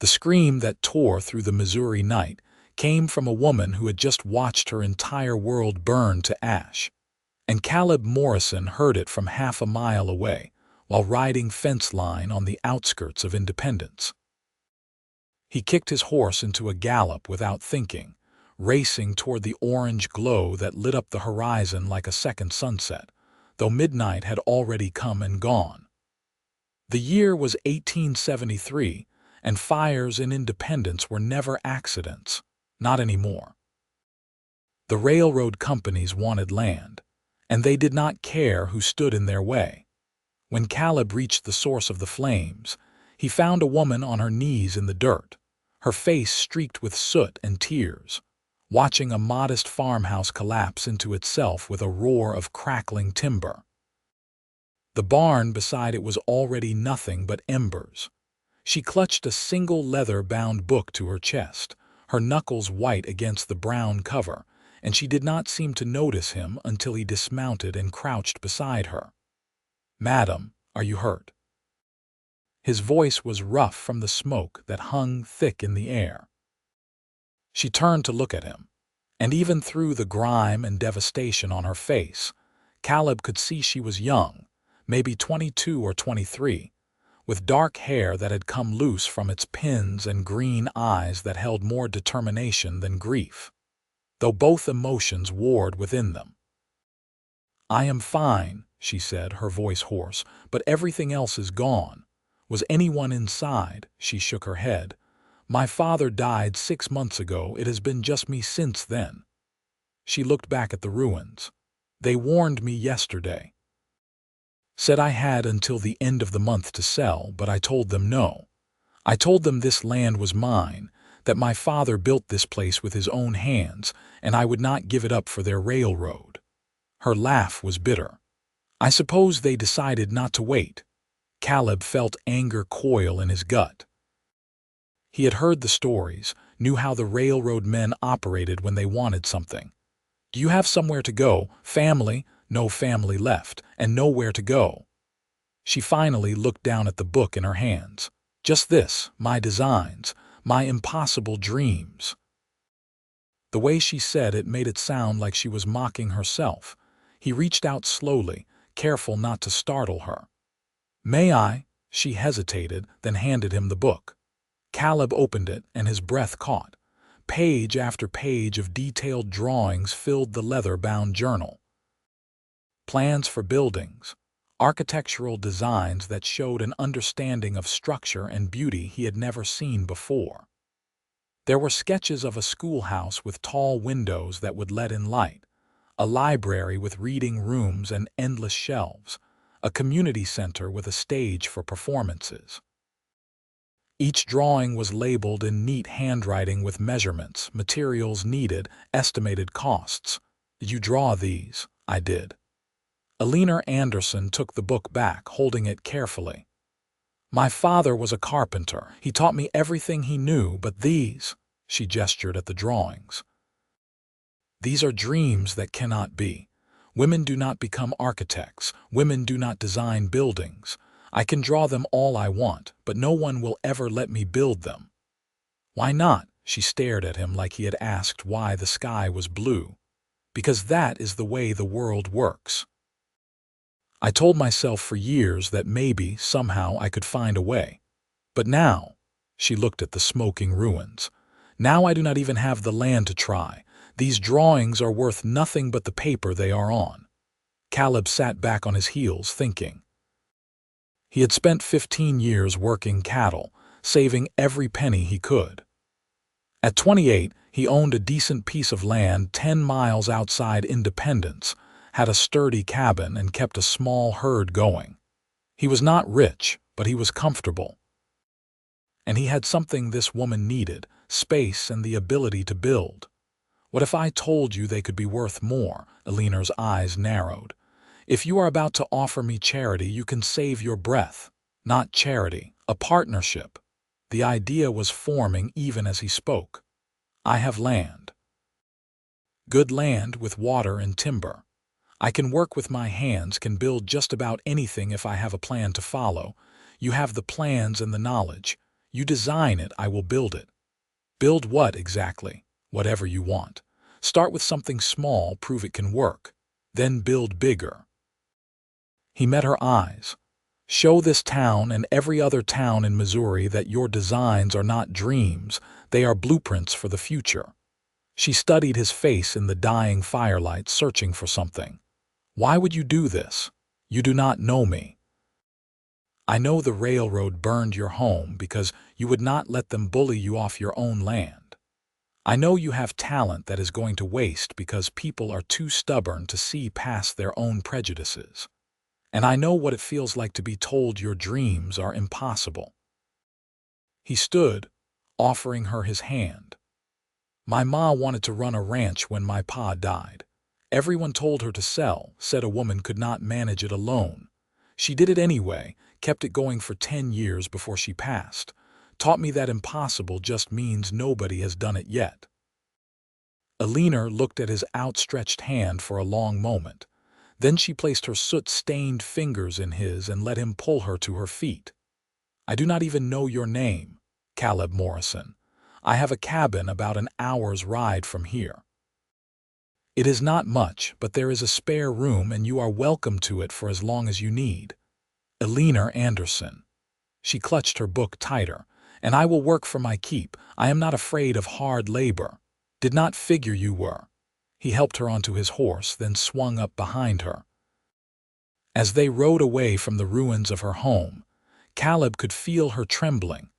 The scream that tore through the Missouri night came from a woman who had just watched her entire world burn to ash. And Caleb Morrison heard it from half a mile away, while riding fence line on the outskirts of Independence. He kicked his horse into a gallop without thinking, racing toward the orange glow that lit up the horizon like a second sunset, though midnight had already come and gone. The year was 1873, and fires in Independence were never accidents, not anymore. The railroad companies wanted land, and they did not care who stood in their way. When Caleb reached the source of the flames, he found a woman on her knees in the dirt, her face streaked with soot and tears, watching a modest farmhouse collapse into itself with a roar of crackling timber. The barn beside it was already nothing but embers. She clutched a single leather-bound book to her chest, her knuckles white against the brown cover, and she did not seem to notice him until he dismounted and crouched beside her. "Madam, are you hurt?" His voice was rough from the smoke that hung thick in the air. She turned to look at him, and even through the grime and devastation on her face, Caleb could see she was young, maybe 22 or 23, with dark hair that had come loose from its pins and green eyes that held more determination than grief, though both emotions warred within them. "I am fine," she said, her voice hoarse, "but everything else is gone. Was anyone inside?" She shook her head. "My father died 6 months ago. It has been just me since then." She looked back at the ruins. "They warned me yesterday. Said I had until the end of the month to sell, but I told them no. I told them this land was mine, that my father built this place with his own hands, and I would not give it up for their railroad." Her laugh was bitter. "I suppose they decided not to wait." Caleb felt anger coil in his gut. He had heard the stories, knew how the railroad men operated when they wanted something. "Do you have somewhere to go? Family?" No family left, and nowhere to go. She finally looked down at the book in her hands. "Just this, my designs, my impossible dreams." The way she said it made it sound like she was mocking herself. He reached out slowly, careful not to startle her. "May I?" She hesitated, then handed him the book. Caleb opened it, and his breath caught. Page after page of detailed drawings filled the leather-bound journal. Plans for buildings, architectural designs that showed an understanding of structure and beauty he had never seen before. There were sketches of a schoolhouse with tall windows that would let in light, a library with reading rooms and endless shelves, a community center with a stage for performances. Each drawing was labeled in neat handwriting with measurements, materials needed, estimated costs. "Did you draw these?" "I did." Eleanor Anderson took the book back, holding it carefully. "My father was a carpenter. He taught me everything he knew, but these," she gestured at the drawings. "These are dreams that cannot be. Women do not become architects. Women do not design buildings. I can draw them all I want, but no one will ever let me build them." "Why not?" She stared at him like he had asked why the sky was blue. "Because that is the way the world works. I told myself for years that maybe, somehow, I could find a way. But now," she looked at the smoking ruins, "now I do not even have the land to try. These drawings are worth nothing but the paper they are on." Caleb sat back on his heels, thinking. He had spent 15 years working cattle, saving every penny he could. At 28, he owned a decent piece of land 10 miles outside Independence, had a sturdy cabin, and kept a small herd going. He was not rich, but he was comfortable. And he had something this woman needed, space and the ability to build. "What if I told you they could be worth more?" Eleanor's eyes narrowed. "If you are about to offer me charity, you can save your breath." "Not charity, a partnership." The idea was forming even as he spoke. "I have land. Good land with water and timber. I can work with my hands, can build just about anything if I have a plan to follow. You have the plans and the knowledge. You design it, I will build it. Build what exactly? Whatever you want. Start with something small, prove it can work. Then build bigger. He met her eyes. Show this town and every other town in Missouri that your designs are not dreams, they are blueprints for the future. She studied his face in the dying firelight, searching for something. Why would you do this? You do not know me. I know the railroad burned your home because you would not let them bully you off your own land. I know you have talent that is going to waste because people are too stubborn to see past their own prejudices. And I know what it feels like to be told your dreams are impossible. He stood, offering her his hand. My ma wanted to run a ranch when my pa died. Everyone told her to sell, said a woman could not manage it alone. She did it anyway, kept it going for 10 years before she passed. Taught me that impossible just means nobody has done it yet. Eleanor looked at his outstretched hand for a long moment. Then she placed her soot-stained fingers in his and let him pull her to her feet. I do not even know your name, Caleb Morrison. I have a cabin about an hour's ride from here. It is not much, but there is a spare room and you are welcome to it for as long as you need. Eleanor Anderson. She clutched her book tighter. And I will work for my keep. I am not afraid of hard labor. Did not figure you were. He helped her onto his horse, then swung up behind her. As they rode away from the ruins of her home, Caleb could feel her trembling,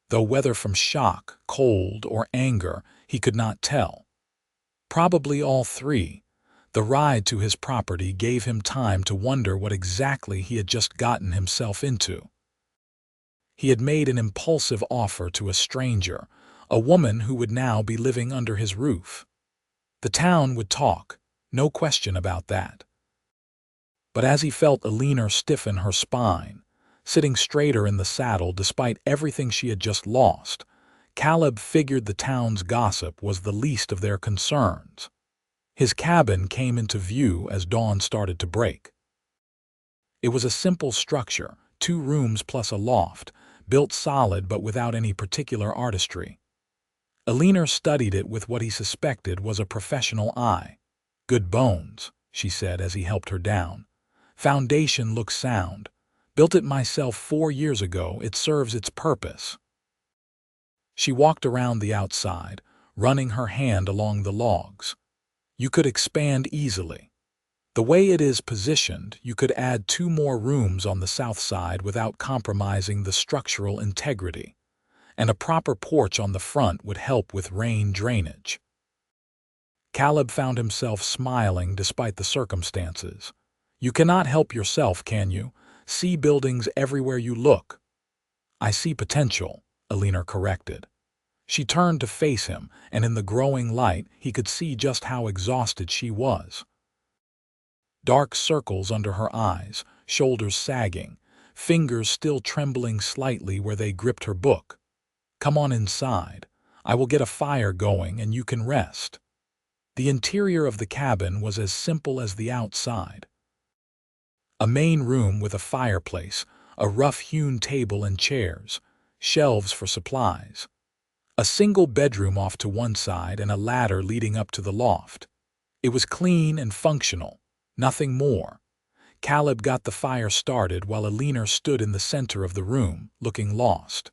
though whether from shock, cold, or anger, he could not tell. Probably all three. The ride to his property gave him time to wonder what exactly he had just gotten himself into. He had made an impulsive offer to a stranger, a woman who would now be living under his roof. The town would talk, no question about that. But as he felt Eleanor stiffen her spine, sitting straighter in the saddle despite everything she had just lost, Caleb figured the town's gossip was the least of their concerns. His cabin came into view as dawn started to break. It was a simple structure, 2 rooms plus a loft, built solid but without any particular artistry. Eleanor studied it with what he suspected was a professional eye. Good bones, she said as he helped her down. Foundation looks sound. Built it myself 4 years ago, it serves its purpose. She walked around the outside, running her hand along the logs. You could expand easily. The way it is positioned, you could add 2 more rooms on the south side without compromising the structural integrity. And a proper porch on the front would help with rain drainage. Caleb found himself smiling despite the circumstances. You cannot help yourself, can you? See buildings everywhere you look. I see potential, Eleanor corrected. She turned to face him, and in the growing light, he could see just how exhausted she was. Dark circles under her eyes, shoulders sagging, fingers still trembling slightly where they gripped her book. Come on inside. I will get a fire going and you can rest. The interior of the cabin was as simple as the outside. A main room with a fireplace, a rough-hewn table and chairs, shelves for supplies. A single bedroom off to one side and a ladder leading up to the loft. It was clean and functional, nothing more. Caleb got the fire started while Eleanor stood in the center of the room, looking lost.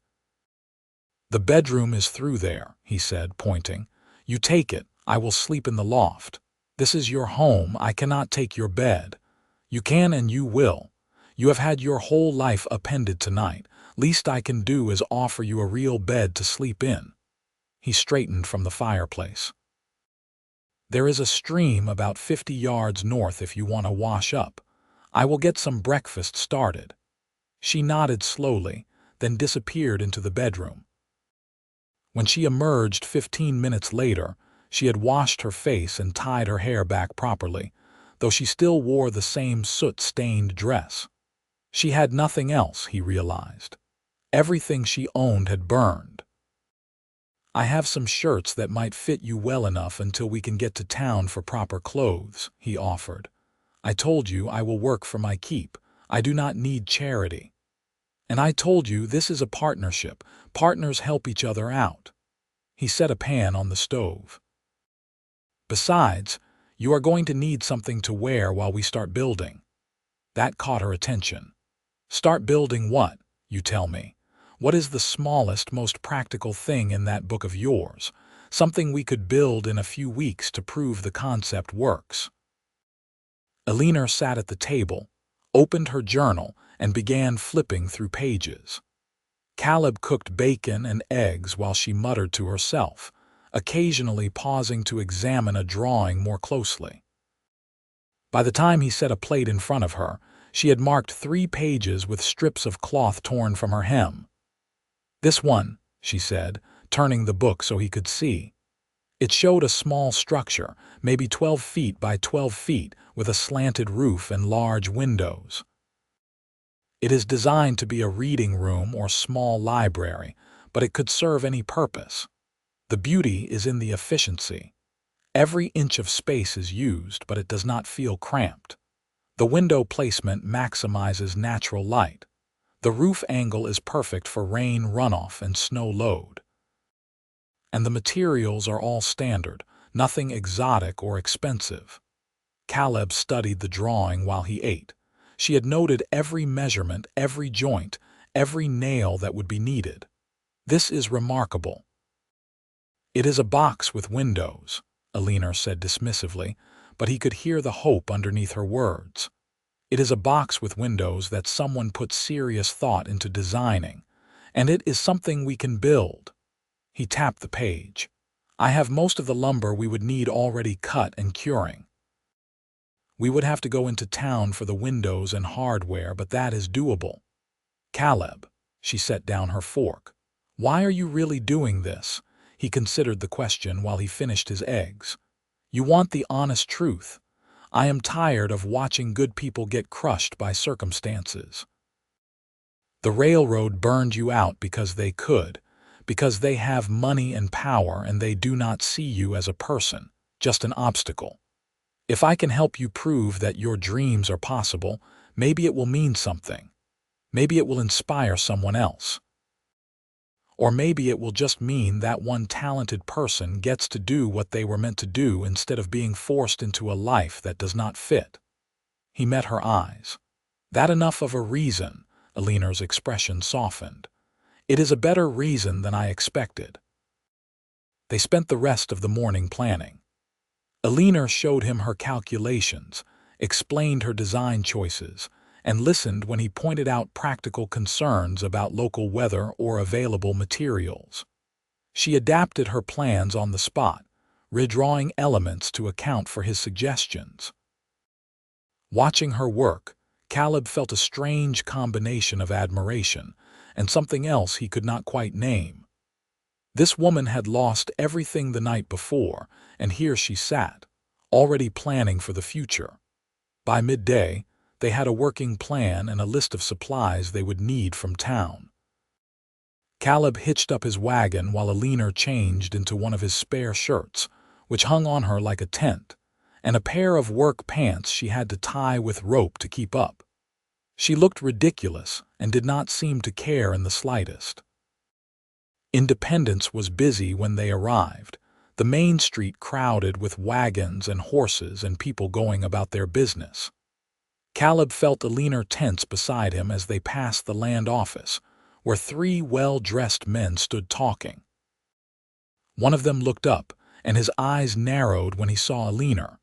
The bedroom is through there, he said, pointing. You take it, I will sleep in the loft. This is your home, I cannot take your bed. You can and you will. You have had your whole life upended tonight. Least I can do is offer you a real bed to sleep in. He straightened from the fireplace. There is a stream about 50 yards north if you want to wash up. I will get some breakfast started. She nodded slowly, then disappeared into the bedroom. When she emerged 15 minutes later, she had washed her face and tied her hair back properly, though she still wore the same soot-stained dress. She had nothing else, he realized. Everything she owned had burned. I have some shirts that might fit you well enough until we can get to town for proper clothes, he offered. I told you I will work for my keep. I do not need charity. And I told you this is a partnership. Partners help each other out. He set a pan on the stove. Besides, you are going to need something to wear while we start building. That caught her attention. Start building what, you tell me? What is the smallest, most practical thing in that book of yours? Something we could build in a few weeks to prove the concept works. Eleanor sat at the table, opened her journal, and began flipping through pages. Caleb cooked bacon and eggs while she muttered to herself, occasionally pausing to examine a drawing more closely. By the time he set a plate in front of her, she had marked 3 pages with strips of cloth torn from her hem. This one, she said, turning the book so he could see. It showed a small structure, maybe 12 feet by 12 feet, with a slanted roof and large windows. It is designed to be a reading room or small library, but it could serve any purpose. The beauty is in the efficiency. Every inch of space is used, but it does not feel cramped. The window placement maximizes natural light. The roof angle is perfect for rain runoff and snow load. And the materials are all standard, nothing exotic or expensive. Caleb studied the drawing while he ate. She had noted every measurement, every joint, every nail that would be needed. This is remarkable. It is a box with windows, Eleanor said dismissively, but he could hear the hope underneath her words. It is a box with windows that someone put serious thought into designing, and it is something we can build. He tapped the page. I have most of the lumber we would need already cut and curing. We would have to go into town for the windows and hardware, but that is doable. Caleb, she set down her fork. Why are you really doing this? He considered the question while he finished his eggs. You want the honest truth. I am tired of watching good people get crushed by circumstances. The railroad burned you out because they could, because they have money and power and they do not see you as a person, just an obstacle. If I can help you prove that your dreams are possible, maybe it will mean something. Maybe it will inspire someone else. Or maybe it will just mean that one talented person gets to do what they were meant to do instead of being forced into a life that does not fit. He met her eyes. That enough of a reason, Eleanor's expression softened. It is a better reason than I expected. They spent the rest of the morning planning. Eleanor showed him her calculations, explained her design choices, and listened when he pointed out practical concerns about local weather or available materials. She adapted her plans on the spot, redrawing elements to account for his suggestions. Watching her work, Caleb felt a strange combination of admiration and something else he could not quite name. This woman had lost everything the night before, and here she sat, already planning for the future. By midday, they had a working plan and a list of supplies they would need from town. Caleb hitched up his wagon while Eleanor changed into one of his spare shirts, which hung on her like a tent, and a pair of work pants she had to tie with rope to keep up. She looked ridiculous and did not seem to care in the slightest. Independence was busy when they arrived, the main street crowded with wagons and horses and people going about their business. Caleb felt Eleanor tense beside him as they passed the land office, where 3 well-dressed men stood talking. One of them looked up, and his eyes narrowed when he saw Eleanor.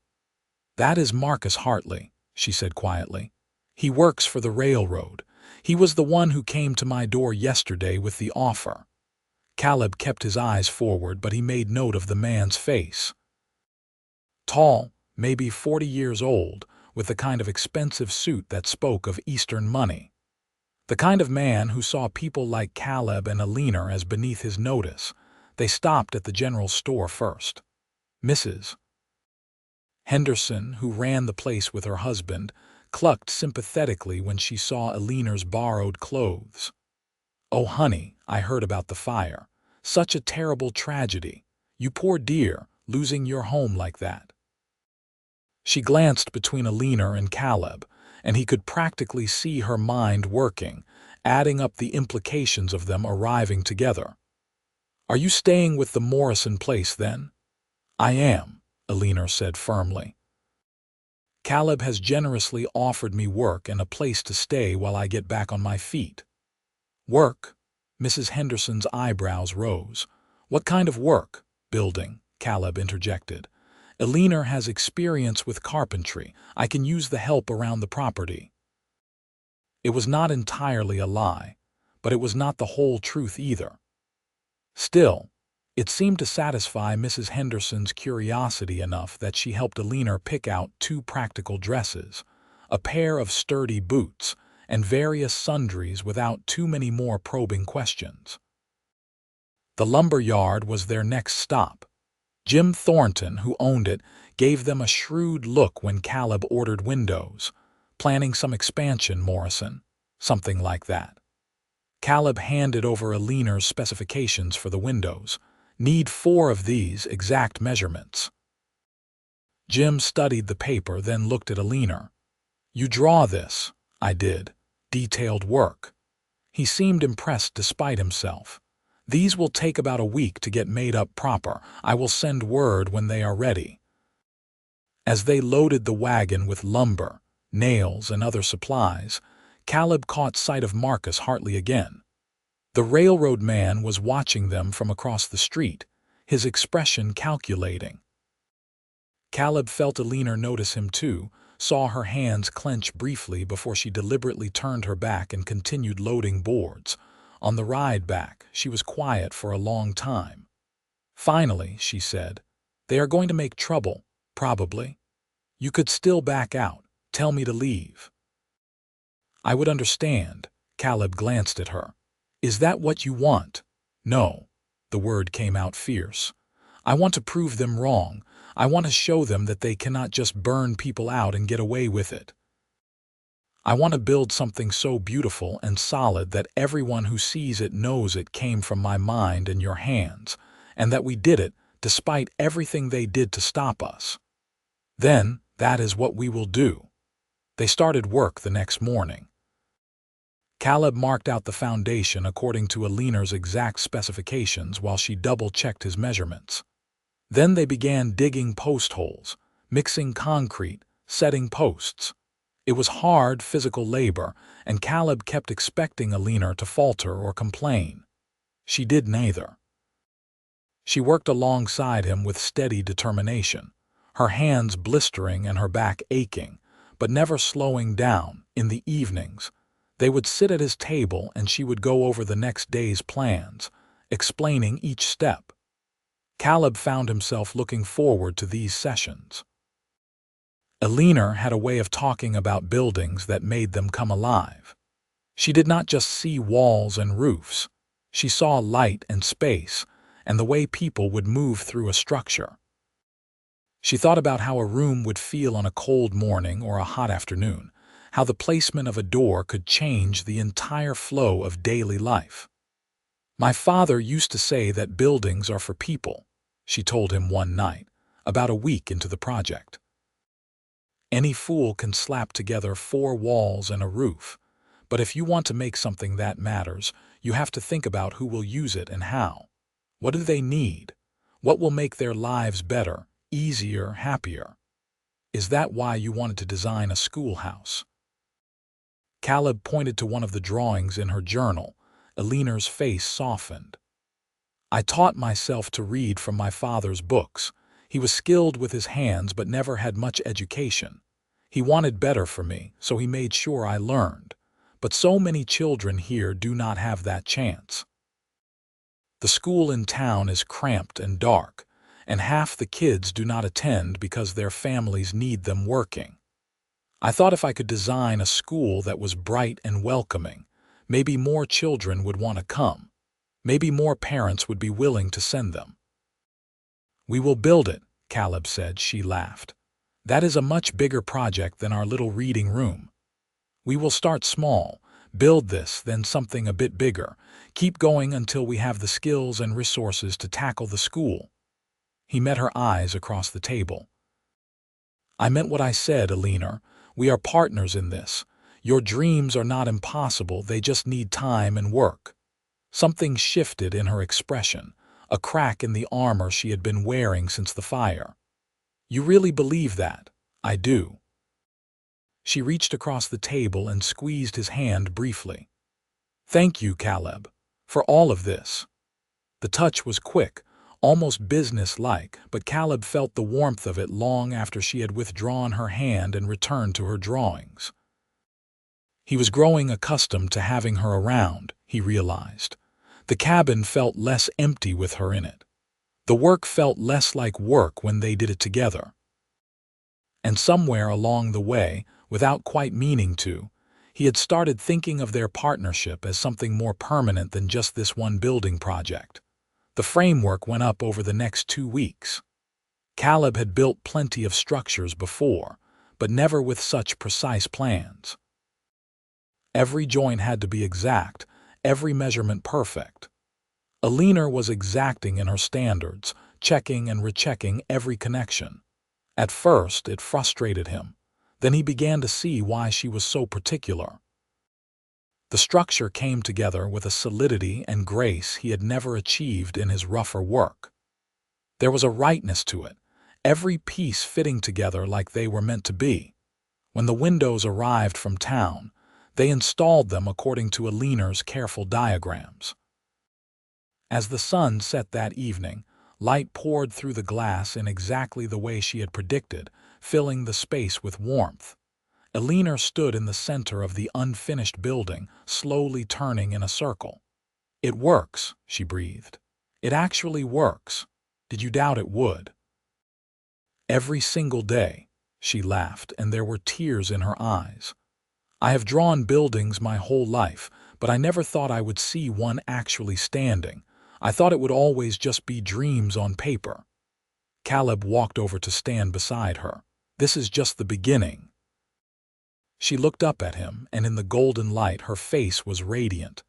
That is Marcus Hartley, she said quietly. He works for the railroad. He was the one who came to my door yesterday with the offer. Caleb kept his eyes forward, but he made note of the man's face. Tall, maybe 40 years old, with the kind of expensive suit that spoke of Eastern money. The kind of man who saw people like Caleb and Eleanor as beneath his notice. They stopped at the general store first. Mrs. Henderson, who ran the place with her husband, clucked sympathetically when she saw Eleanor's borrowed clothes. Oh, honey, I heard about the fire. Such a terrible tragedy. You poor dear, losing your home like that. She glanced between Eleanor and Caleb, and he could practically see her mind working, adding up the implications of them arriving together. "Are you staying with the Morrison place, then?" "I am," Eleanor said firmly. "Caleb has generously offered me work and a place to stay while I get back on my feet." "Work?" Mrs. Henderson's eyebrows rose. "What kind of work?" "Building," Caleb interjected. "Eleanor has experience with carpentry. I can use the help around the property." It was not entirely a lie, but it was not the whole truth either. Still, it seemed to satisfy Mrs. Henderson's curiosity enough that she helped Eleanor pick out 2 practical dresses, a pair of sturdy boots, and various sundries without too many more probing questions. The lumber yard was their next stop. Jim Thornton, who owned it, gave them a shrewd look when Caleb ordered windows. "Planning some expansion, Morrison?" Something like that. Caleb handed over Eleanor's specifications for the windows. "Need 4 of these, exact measurements." Jim studied the paper, then looked at Eleanor. "You draw this?" "I did. Detailed work." He seemed impressed despite himself. "These will take about a week to get made up proper. I will send word when they are ready." As they loaded the wagon with lumber, nails, and other supplies, Caleb caught sight of Marcus Hartley again. The railroad man was watching them from across the street, his expression calculating. Caleb felt Eleanor notice him too, saw her hands clench briefly before she deliberately turned her back and continued loading boards. On the ride back, she was quiet for a long time. Finally, she said, "They are going to make trouble, probably. You could still back out, tell me to leave." "I would understand." Caleb glanced at her. "Is that what you want?" "No." The word came out fierce. "I want to prove them wrong. I want to show them that they cannot just burn people out and get away with it. I want to build something so beautiful and solid that everyone who sees it knows it came from my mind and your hands, and that we did it despite everything they did to stop us. Then, that is what we will do." They started work the next morning. Caleb marked out the foundation according to Eleanor's exact specifications while she double-checked his measurements. Then they began digging post holes, mixing concrete, setting posts. It was hard physical labor, and Caleb kept expecting Eleanor to falter or complain. She did neither. She worked alongside him with steady determination, her hands blistering and her back aching, but never slowing down. In the evenings, they would sit at his table and she would go over the next day's plans, explaining each step. Caleb found himself looking forward to these sessions. Eleanor had a way of talking about buildings that made them come alive. She did not just see walls and roofs. She saw light and space, and the way people would move through a structure. She thought about how a room would feel on a cold morning or a hot afternoon, how the placement of a door could change the entire flow of daily life. "My father used to say that buildings are for people," she told him one night, about a week into the project. "Any fool can slap together 4 walls and a roof, but if you want to make something that matters, you have to think about who will use it and how. What do they need? What will make their lives better, easier, happier? Is that why you wanted to design a schoolhouse?" Caleb pointed to one of the drawings in her journal. Eleanor's face softened. "I taught myself to read from my father's books. He was skilled with his hands but never had much education. He wanted better for me, so he made sure I learned. But so many children here do not have that chance. The school in town is cramped and dark, and half the kids do not attend because their families need them working. I thought if I could design a school that was bright and welcoming, maybe more children would want to come. Maybe more parents would be willing to send them." "We will build it," Caleb said. She laughed. "That is a much bigger project than our little reading room. We will start small, build this, then something a bit bigger, keep going until we have the skills and resources to tackle the school." He met her eyes across the table. "I meant what I said, Eleanor. We are partners in this. Your dreams are not impossible, they just need time and work. Something shifted in her expression, a crack in the armor she had been wearing since the fire. You really believe that? I do. She reached across the table and squeezed his hand briefly. Thank you, Caleb, for all of this. The touch was quick, almost business-like, but Caleb felt the warmth of it long after she had withdrawn her hand and returned to her drawings. He was growing accustomed to having her around, he realized. The cabin felt less empty with her in it. The work felt less like work when they did it together. And somewhere along the way, without quite meaning to, he had started thinking of their partnership as something more permanent than just this one building project. The framework went up over the next 2 weeks. Caleb had built plenty of structures before, but never with such precise plans. Every joint had to be exact, every measurement perfect. Eleanor was exacting in her standards, checking and rechecking every connection. At first, it frustrated him. Then he began to see why she was so particular. The structure came together with a solidity and grace he had never achieved in his rougher work. There was a rightness to it, every piece fitting together like they were meant to be. When the windows arrived from town, they installed them according to Eleanor's careful diagrams. As the sun set that evening, light poured through the glass in exactly the way she had predicted, filling the space with warmth. Eleanor stood in the center of the unfinished building, slowly turning in a circle. It works, she breathed. It actually works. Did you doubt it would? Every single day, she laughed, and there were tears in her eyes. I have drawn buildings my whole life, but I never thought I would see one actually standing. I thought it would always just be dreams on paper. Caleb walked over to stand beside her. This is just the beginning. She looked up at him, and in the golden light her face was radiant.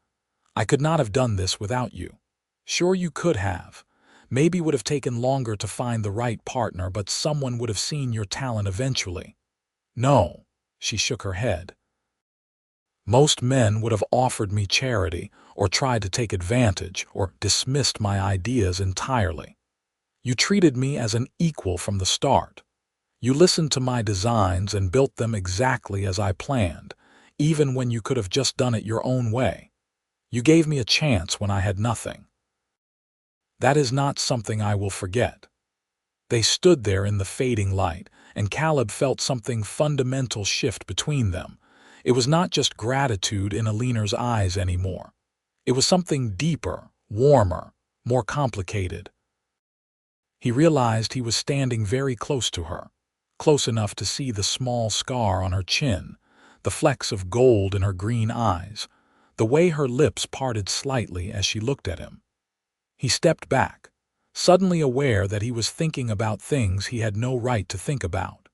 I could not have done this without you. Sure you could have. Maybe would have taken longer to find the right partner, but someone would have seen your talent eventually. No, she shook her head. Most men would have offered me charity, or tried to take advantage, or dismissed my ideas entirely. You treated me as an equal from the start. You listened to my designs and built them exactly as I planned, even when you could have just done it your own way. You gave me a chance when I had nothing. That is not something I will forget. They stood there in the fading light, and Caleb felt something fundamental shift between them. It was not just gratitude in Eleanor's eyes anymore. It was something deeper, warmer, more complicated. He realized he was standing very close to her, close enough to see the small scar on her chin, the flecks of gold in her green eyes, the way her lips parted slightly as she looked at him. He stepped back, suddenly aware that he was thinking about things he had no right to think about.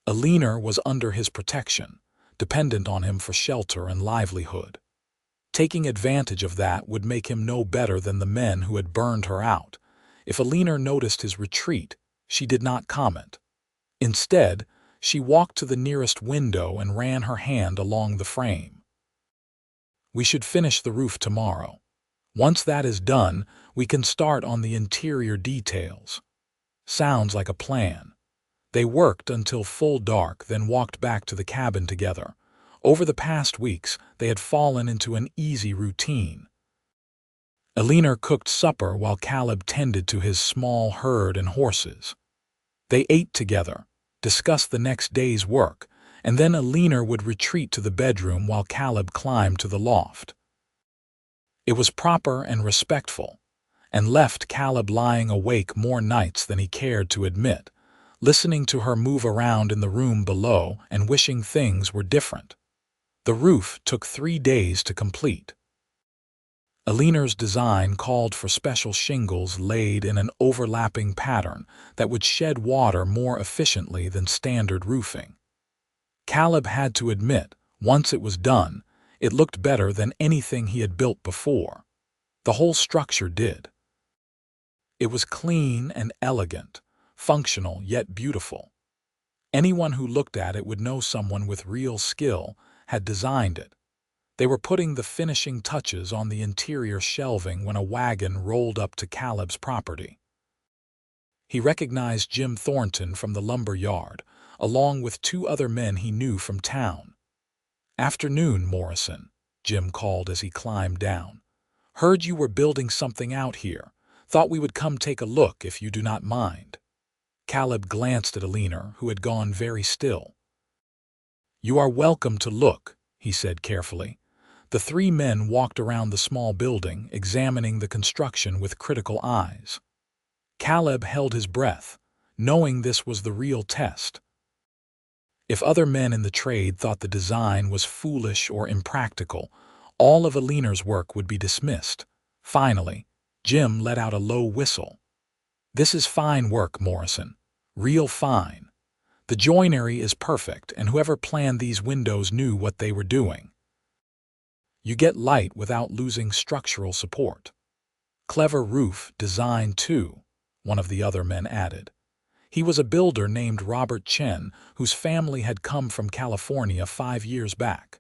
Eleanor was under his protection, dependent on him for shelter and livelihood. Taking advantage of that would make him no better than the men who had burned her out. If Eleanor noticed his retreat, she did not comment. Instead, she walked to the nearest window and ran her hand along the frame. We should finish the roof tomorrow. Once that is done, we can start on the interior details. Sounds like a plan. They worked until full dark, then walked back to the cabin together. Over the past weeks, they had fallen into an easy routine. Eleanor cooked supper while Caleb tended to his small herd and horses. They ate together, discussed the next day's work, and then Eleanor would retreat to the bedroom while Caleb climbed to the loft. It was proper and respectful, and left Caleb lying awake more nights than he cared to admit, listening to her move around in the room below and wishing things were different. The roof took 3 days to complete. Eleanor's design called for special shingles laid in an overlapping pattern that would shed water more efficiently than standard roofing. Caleb had to admit, once it was done, it looked better than anything he had built before. The whole structure did. It was clean and elegant, functional yet beautiful. Anyone who looked at it would know someone with real skill had designed it. They were putting the finishing touches on the interior shelving when a wagon rolled up to Caleb's property. He recognized Jim Thornton from the lumber yard, along with two other men he knew from town. "Afternoon, Morrison," Jim called as he climbed down. "Heard you were building something out here. Thought we would come take a look if you do not mind." Caleb glanced at Eleanor, who had gone very still. "You are welcome to look," he said carefully. The three men walked around the small building, examining the construction with critical eyes. Caleb held his breath, knowing this was the real test. If other men in the trade thought the design was foolish or impractical, all of Eleanor's work would be dismissed. Finally, Jim let out a low whistle. "This is fine work, Morrison. Real fine. The joinery is perfect, and whoever planned these windows knew what they were doing. You get light without losing structural support. Clever roof design, too," one of the other men added. He was a builder named Robert Chen, whose family had come from California 5 years back.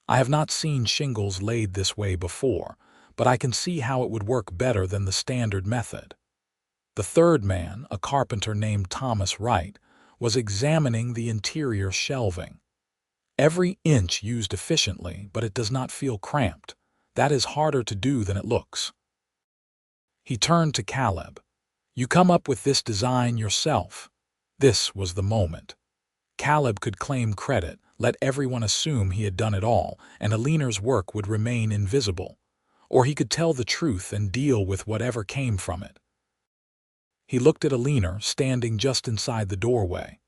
"I have not seen shingles laid this way before, but I can see how it would work better than the standard method." The third man, a carpenter named Thomas Wright, was examining the interior shelving. "Every inch used efficiently, but it does not feel cramped. That is harder to do than it looks." He turned to Caleb. "You come up with this design yourself." This was the moment. Caleb could claim credit, let everyone assume he had done it all, and Eleanor's work would remain invisible. Or he could tell the truth and deal with whatever came from it. He looked at Eleanor, standing just inside the doorway.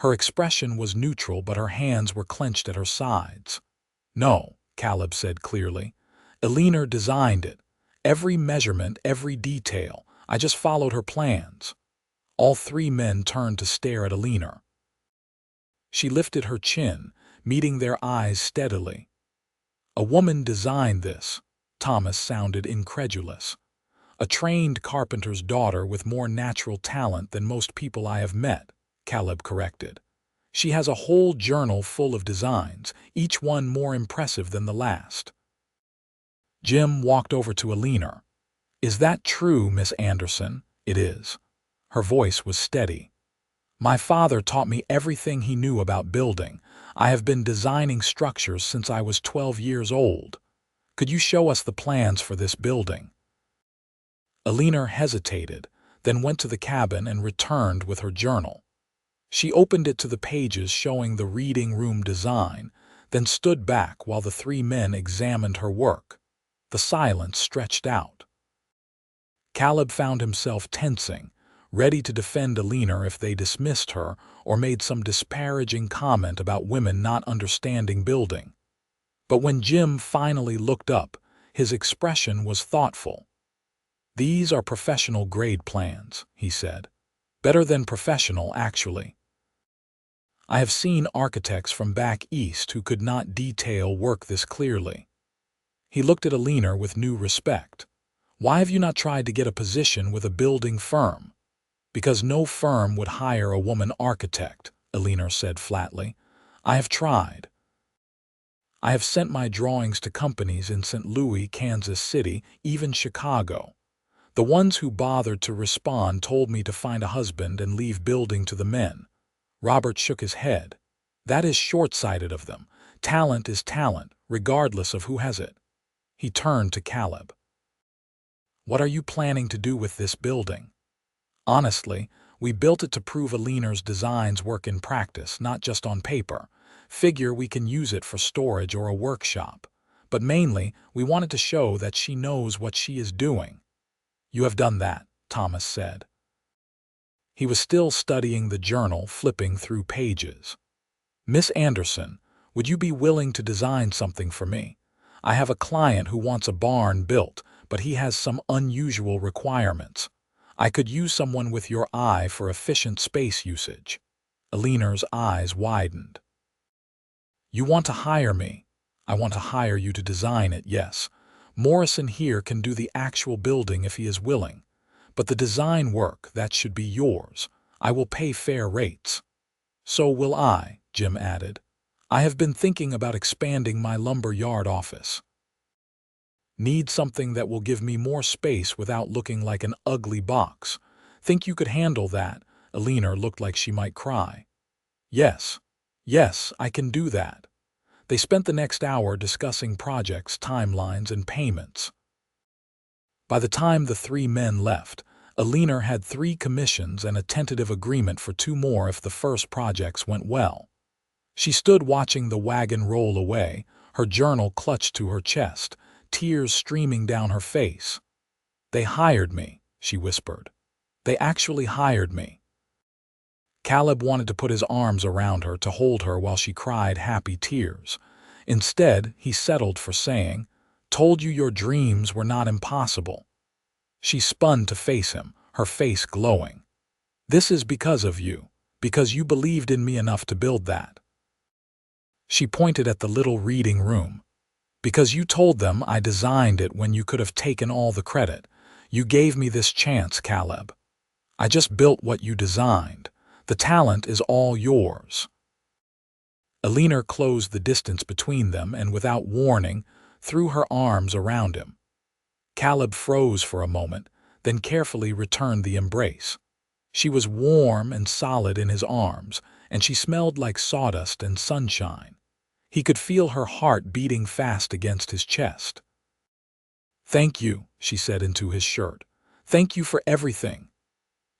Her expression was neutral, but her hands were clenched at her sides. "No," Caleb said clearly. "Eleanor designed it. Every measurement, every detail. I just followed her plans." All three men turned to stare at Eleanor. She lifted her chin, meeting their eyes steadily. "A woman designed this." Thomas sounded incredulous. "A trained carpenter's daughter with more natural talent than most people I have met," Caleb corrected. "She has a whole journal full of designs, each one more impressive than the last." Jim walked over to Eleanor. "Is that true, Miss Anderson?" "It is." Her voice was steady. "My father taught me everything he knew about building. I have been designing structures since I was 12 years old. Could you show us the plans for this building?" Eleanor hesitated, then went to the cabin and returned with her journal. She opened it to the pages showing the reading room design, then stood back while the three men examined her work. The silence stretched out. Caleb found himself tensing, ready to defend Eleanor if they dismissed her or made some disparaging comment about women not understanding building. But when Jim finally looked up, his expression was thoughtful. "These are professional grade plans," he said. "Better than professional, actually. I have seen architects from back east who could not detail work this clearly." He looked at Eleanor with new respect. "Why have you not tried to get a position with a building firm?" "Because no firm would hire a woman architect," Eleanor said flatly. "I have tried. I have sent my drawings to companies in St. Louis, Kansas City, even Chicago. The ones who bothered to respond told me to find a husband and leave building to the men." Robert shook his head. "That is short-sighted of them. Talent is talent, regardless of who has it." He turned to Caleb. "What are you planning to do with this building?" "Honestly, we built it to prove Eleanor's designs work in practice, not just on paper. Figure we can use it for storage or a workshop. But mainly, we wanted to show that she knows what she is doing." "You have done that," Thomas said. He was still studying the journal, flipping through pages. "Miss Anderson, would you be willing to design something for me? I have a client who wants a barn built, but he has some unusual requirements. I could use someone with your eye for efficient space usage." Eleanor's eyes widened. "You want to hire me?" "I want to hire you to design it, yes. Morrison here can do the actual building if he is willing. But the design work, that should be yours. I will pay fair rates." "So will I," Jim added. "I have been thinking about expanding my lumber yard office. Need something that will give me more space without looking like an ugly box. Think you could handle that?" Eleanor looked like she might cry. "Yes. Yes, I can do that." They spent the next hour discussing projects, timelines, and payments. By the time the three men left, Eleanor had 3 commissions and a tentative agreement for 2 more if the first projects went well. She stood watching the wagon roll away, her journal clutched to her chest, tears streaming down her face. "They hired me," she whispered. "They actually hired me." Caleb wanted to put his arms around her to hold her while she cried happy tears. Instead, he settled for saying, "Told you your dreams were not impossible." She spun to face him, her face glowing. "This is because of you, because you believed in me enough to build that." She pointed at the little reading room. "Because you told them I designed it when you could have taken all the credit. You gave me this chance, Caleb. I just built what you designed. The talent is all yours." Eleanor closed the distance between them and, without warning, threw her arms around him. Caleb froze for a moment, then carefully returned the embrace. She was warm and solid in his arms, and she smelled like sawdust and sunshine. He could feel her heart beating fast against his chest. "Thank you," she said into his shirt. "Thank you for everything."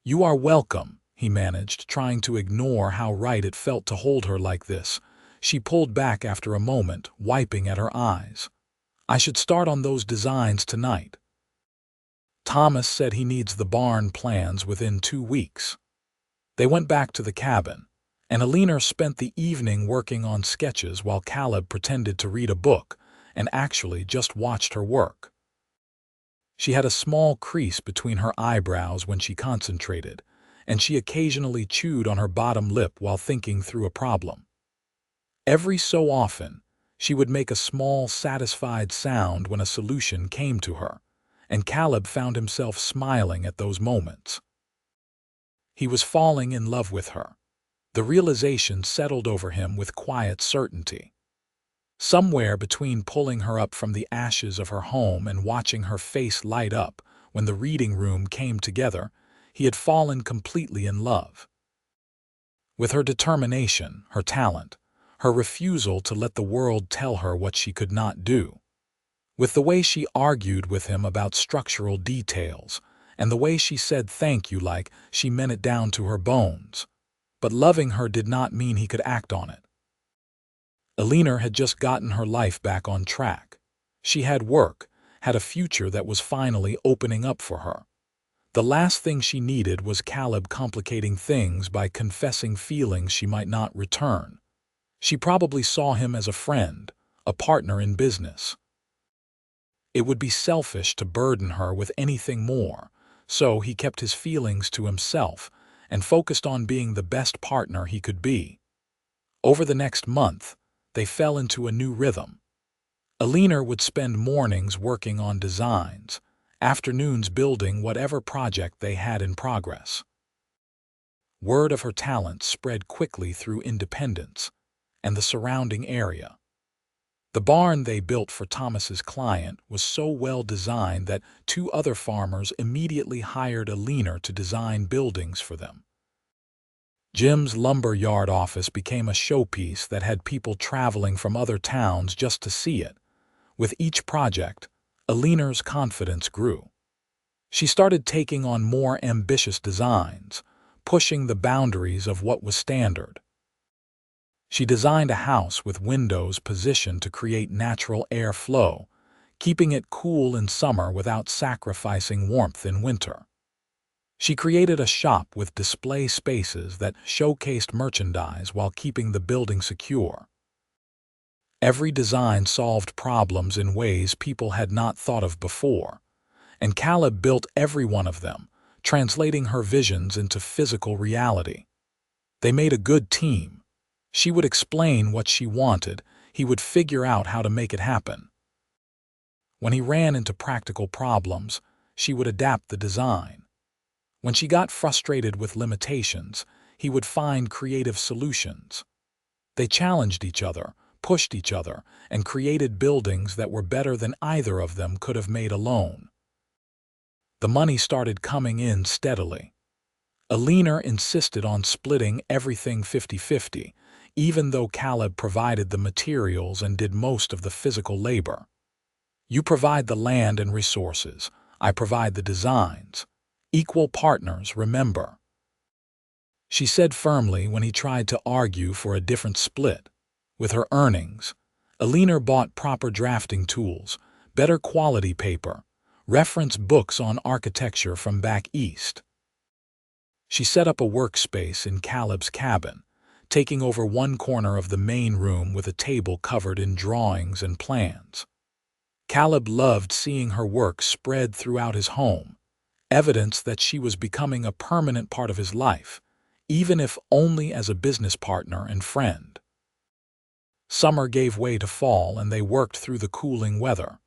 "You are welcome," he managed, trying to ignore how right it felt to hold her like this. She pulled back after a moment, wiping at her eyes. "I should start on those designs tonight. Thomas said he needs the barn plans within 2 weeks." They went back to the cabin, and Eleanor spent the evening working on sketches while Caleb pretended to read a book and actually just watched her work. She had a small crease between her eyebrows when she concentrated, and she occasionally chewed on her bottom lip while thinking through a problem. Every so often, she would make a small, satisfied sound when a solution came to her, and Caleb found himself smiling at those moments. He was falling in love with her. The realization settled over him with quiet certainty. Somewhere between pulling her up from the ashes of her home and watching her face light up when the reading room came together, he had fallen completely in love. With her determination, her talent, her refusal to let the world tell her what she could not do. With the way she argued with him about structural details, and the way she said thank you like she meant it down to her bones. But loving her did not mean he could act on it. Eleanor had just gotten her life back on track. She had work, had a future that was finally opening up for her. The last thing she needed was Caleb complicating things by confessing feelings she might not return. She probably saw him as a friend, a partner in business. It would be selfish to burden her with anything more, so he kept his feelings to himself and focused on being the best partner he could be. Over the next month, they fell into a new rhythm. Eleanor would spend mornings working on designs, afternoons building whatever project they had in progress. Word of her talent spread quickly through Independence and the surrounding area. The barn they built for Thomas's client was so well designed that 2 other farmers immediately hired Eleanor to design buildings for them. Jim's lumber yard office became a showpiece that had people traveling from other towns just to see it. With each project, Eleanor's confidence grew. She started taking on more ambitious designs, pushing the boundaries of what was standard. She designed a house with windows positioned to create natural air flow, keeping it cool in summer without sacrificing warmth in winter. She created a shop with display spaces that showcased merchandise while keeping the building secure. Every design solved problems in ways people had not thought of before, and Caleb built every one of them, translating her visions into physical reality. They made a good team. She would explain what she wanted, he would figure out how to make it happen. When he ran into practical problems, she would adapt the design. When she got frustrated with limitations, he would find creative solutions. They challenged each other, pushed each other, and created buildings that were better than either of them could have made alone. The money started coming in steadily. Eleanor insisted on splitting everything 50-50, even though Caleb provided the materials and did most of the physical labor. You provide the land and resources. I provide the designs. Equal partners, remember. She said firmly when he tried to argue for a different split. With her earnings, Eleanor bought proper drafting tools, better quality paper, reference books on architecture from back east. She set up a workspace in Caleb's cabin, taking over one corner of the main room with a table covered in drawings and plans. Caleb loved seeing her work spread throughout his home, evidence that she was becoming a permanent part of his life, even if only as a business partner and friend. Summer gave way to fall, and they worked through the cooling weather.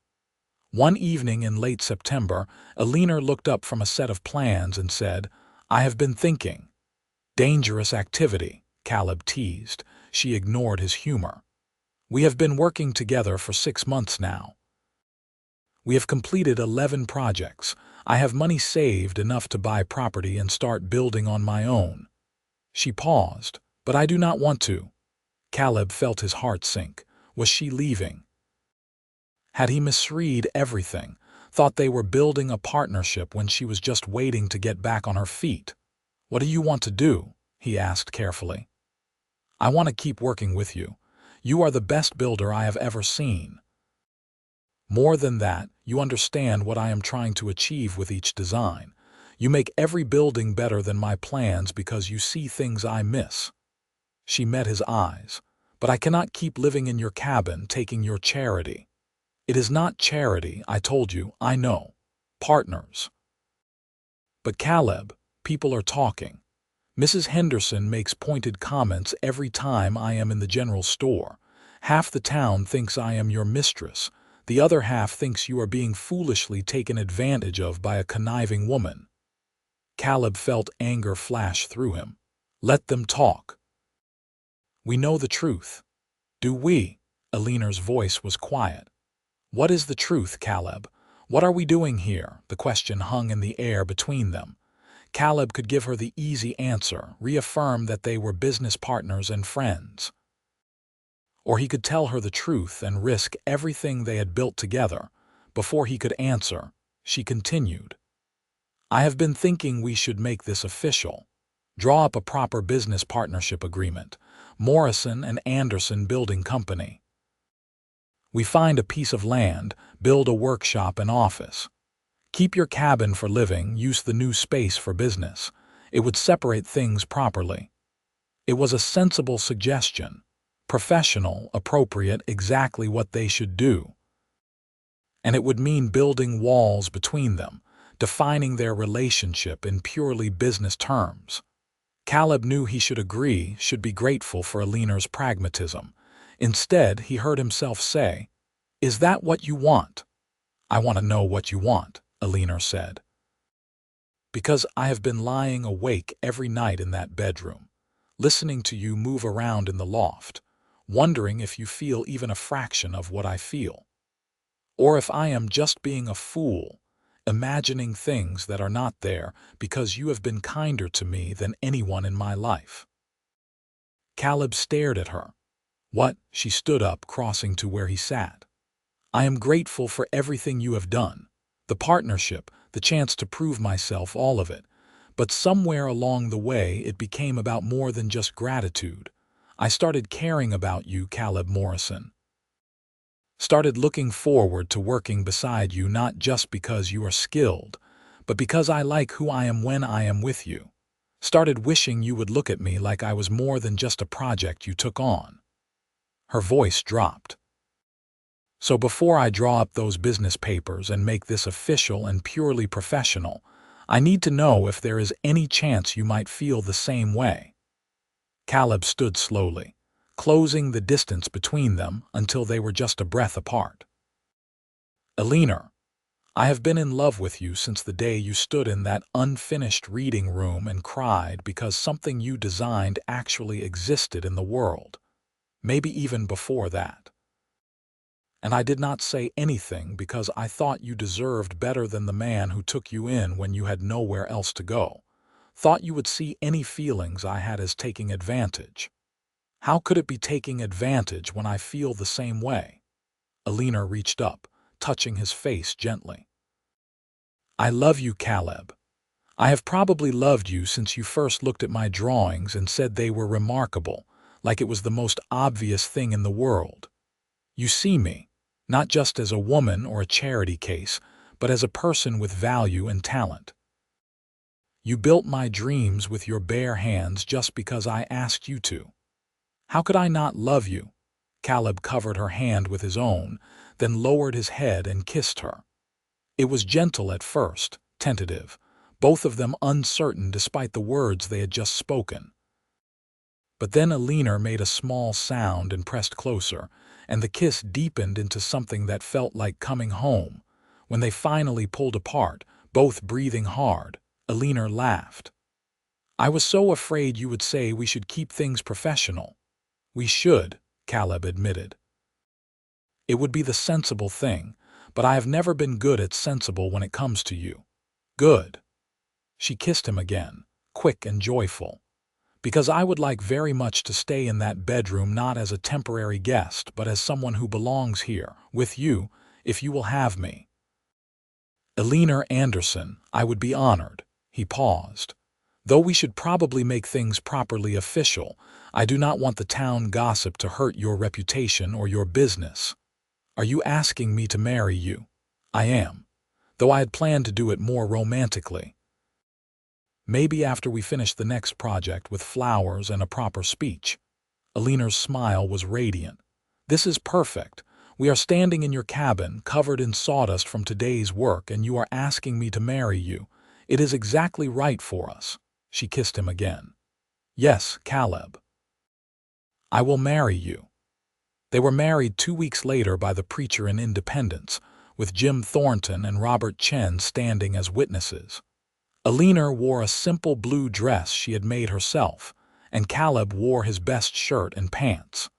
One evening in late September, Eleanor looked up from a set of plans and said, "I have been thinking." "Dangerous activity," Caleb teased. She ignored his humor. "We have been working together for 6 months now. We have completed 11 projects. I have money saved enough to buy property and start building on my own." She paused, "But I do not want to." Caleb felt his heart sink. Was she leaving? Had he misread everything, thought they were building a partnership when she was just waiting to get back on her feet? "What do you want to do?" he asked carefully. "I want to keep working with you. You are the best builder I have ever seen. More than that, you understand what I am trying to achieve with each design. You make every building better than my plans because you see things I miss." She met his eyes. "But I cannot keep living in your cabin taking your charity." "It is not charity, I told you, I know. Partners." "But Caleb, people are talking. Mrs. Henderson makes pointed comments every time I am in the general store. Half the town thinks I am your mistress. The other half thinks you are being foolishly taken advantage of by a conniving woman." Caleb felt anger flash through him. "Let them talk. We know the truth." "Do we?" Eleanor's voice was quiet. "What is the truth, Caleb? What are we doing here?" The question hung in the air between them. Caleb could give her the easy answer, reaffirm that they were business partners and friends. Or he could tell her the truth and risk everything they had built together. Before he could answer, she continued, "I have been thinking we should make this official. Draw up a proper business partnership agreement. Morrison and Anderson Building Company. We find a piece of land, build a workshop and office. Keep your cabin for living, use the new space for business. It would separate things properly." It was a sensible suggestion. Professional, appropriate, exactly what they should do. And it would mean building walls between them, defining their relationship in purely business terms. Caleb knew he should agree, should be grateful for Eleanor's pragmatism. Instead, he heard himself say, "Is that what you want?" "I want to know what you want," Eleanor said. "Because I have been lying awake every night in that bedroom, listening to you move around in the loft, wondering if you feel even a fraction of what I feel. Or if I am just being a fool, imagining things that are not there because you have been kinder to me than anyone in my life." Caleb stared at her. "What?" She stood up, crossing to where he sat. "I am grateful for everything you have done. The partnership, the chance to prove myself, all of it. But somewhere along the way it became about more than just gratitude. I started caring about you, Caleb Morrison. Started looking forward to working beside you, not just because you are skilled, but because I like who I am when I am with you. Started wishing you would look at me like I was more than just a project you took on." Her voice dropped. "So before I draw up those business papers and make this official and purely professional, I need to know if there is any chance you might feel the same way." Caleb stood slowly, closing the distance between them until they were just a breath apart. "Eleanor, I have been in love with you since the day you stood in that unfinished reading room and cried because something you designed actually existed in the world, maybe even before that. And I did not say anything because I thought you deserved better than the man who took you in when you had nowhere else to go. Thought you would see any feelings I had as taking advantage. How could it be taking advantage when I feel the same way? Eleanor reached up, touching his face gently. I love you, Caleb. I have probably loved you since you first looked at my drawings and said they were remarkable, like it was the most obvious thing in the world. You see me, not just as a woman or a charity case, but as a person with value and talent. You built my dreams with your bare hands just because I asked you to. How could I not love you? Caleb covered her hand with his own, then lowered his head and kissed her. It was gentle at first, tentative, both of them uncertain despite the words they had just spoken. But then Eleanor made a small sound and pressed closer, and the kiss deepened into something that felt like coming home. When they finally pulled apart, both breathing hard, Eleanor laughed. I was so afraid you would say we should keep things professional. We should, Caleb admitted. It would be the sensible thing, but I have never been good at sensible when it comes to you. Good. She kissed him again, quick and joyful. Because I would like very much to stay in that bedroom not as a temporary guest, but as someone who belongs here, with you, if you will have me. Eleanor Anderson, I would be honored. He paused. Though we should probably make things properly official, I do not want the town gossip to hurt your reputation or your business. Are you asking me to marry you? I am, though I had planned to do it more romantically. Maybe after we finish the next project with flowers and a proper speech. Eleanor's smile was radiant. This is perfect. We are standing in your cabin, covered in sawdust from today's work, and you are asking me to marry you. It is exactly right for us. She kissed him again. Yes, Caleb. I will marry you. They were married 2 weeks later by the preacher in Independence, with Jim Thornton and Robert Chen standing as witnesses. Eleanor wore a simple blue dress she had made herself, and Caleb wore his best shirt and pants.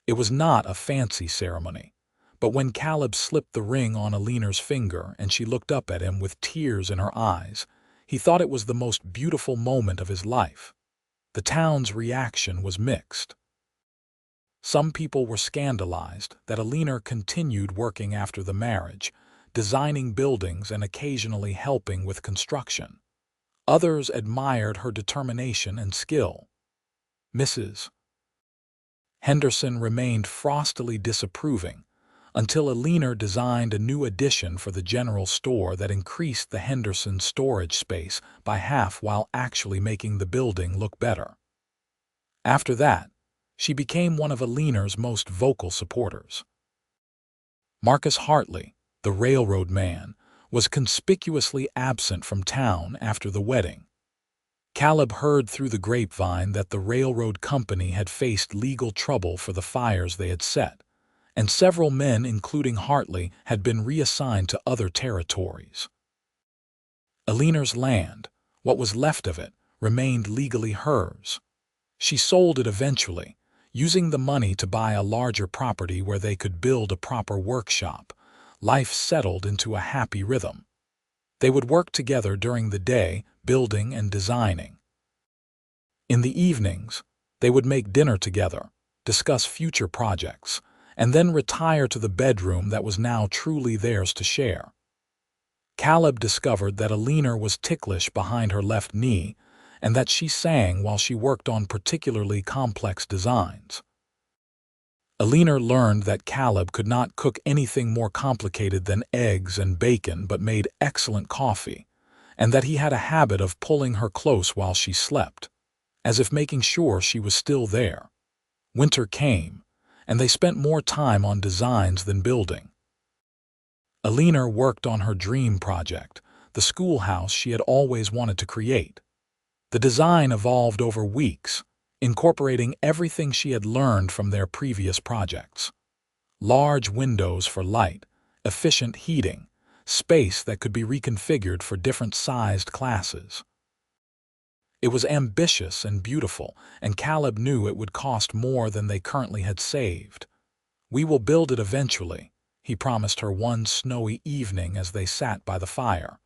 It was not a fancy ceremony, but when Caleb slipped the ring on Eleanor's finger and she looked up at him with tears in her eyes, he thought it was the most beautiful moment of his life. The town's reaction was mixed. Some people were scandalized that Eleanor continued working after the marriage, designing buildings and occasionally helping with construction. Others admired her determination and skill. Mrs. Henderson remained frostily disapproving until Eleanor designed a new addition for the general store that increased the Henderson storage space by half while actually making the building look better. After that, she became one of Eleanor's most vocal supporters. Marcus Hartley, the railroad man, was conspicuously absent from town after the wedding. Caleb heard through the grapevine that the railroad company had faced legal trouble for the fires they had set, and several men, including Hartley, had been reassigned to other territories. Eleanor's land, what was left of it, remained legally hers. She sold it eventually, using the money to buy a larger property where they could build a proper workshop. Life settled into a happy rhythm. They would work together during the day, building and designing. In the evenings, they would make dinner together, discuss future projects, and then retire to the bedroom that was now truly theirs to share. Caleb discovered that Eleanor was ticklish behind her left knee and that she sang while she worked on particularly complex designs. Eleanor learned that Caleb could not cook anything more complicated than eggs and bacon but made excellent coffee, and that he had a habit of pulling her close while she slept, as if making sure she was still there. Winter came, and they spent more time on designs than building. Eleanor worked on her dream project, the schoolhouse she had always wanted to create. The design evolved over weeks, incorporating everything she had learned from their previous projects. Large windows for light, efficient heating, space that could be reconfigured for different-sized classes. It was ambitious and beautiful, and Caleb knew it would cost more than they currently had saved. "We will build it eventually," he promised her one snowy evening as they sat by the fire.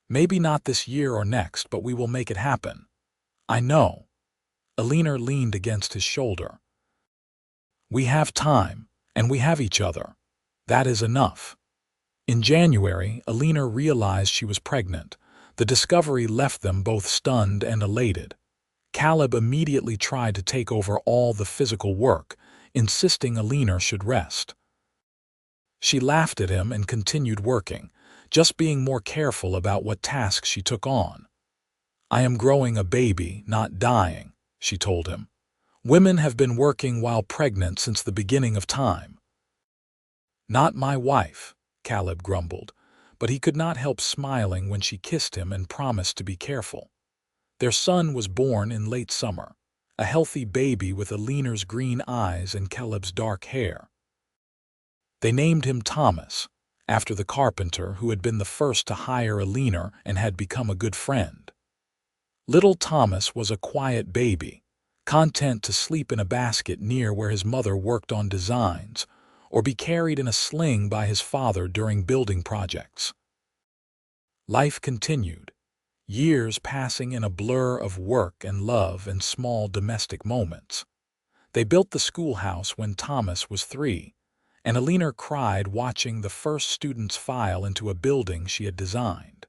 "Maybe not this year or next, but we will make it happen." "I know." Eleanor leaned against his shoulder. "We have time, and we have each other. That is enough." In January, Eleanor realized she was pregnant. The discovery left them both stunned and elated. Caleb immediately tried to take over all the physical work, insisting Eleanor should rest. She laughed at him and continued working, just being more careful about what tasks she took on. "I am growing a baby, not dying," she told him. "Women have been working while pregnant since the beginning of time." "Not my wife," Caleb grumbled, but he could not help smiling when she kissed him and promised to be careful. Their son was born in late summer, a healthy baby with Eleanor's green eyes and Caleb's dark hair. They named him Thomas, after the carpenter who had been the first to hire Eleanor and had become a good friend. Little Thomas was a quiet baby, content to sleep in a basket near where his mother worked on designs, or be carried in a sling by his father during building projects. Life continued, years passing in a blur of work and love and small domestic moments. They built the schoolhouse when Thomas was 3, and Eleanor cried watching the first students file into a building she had designed.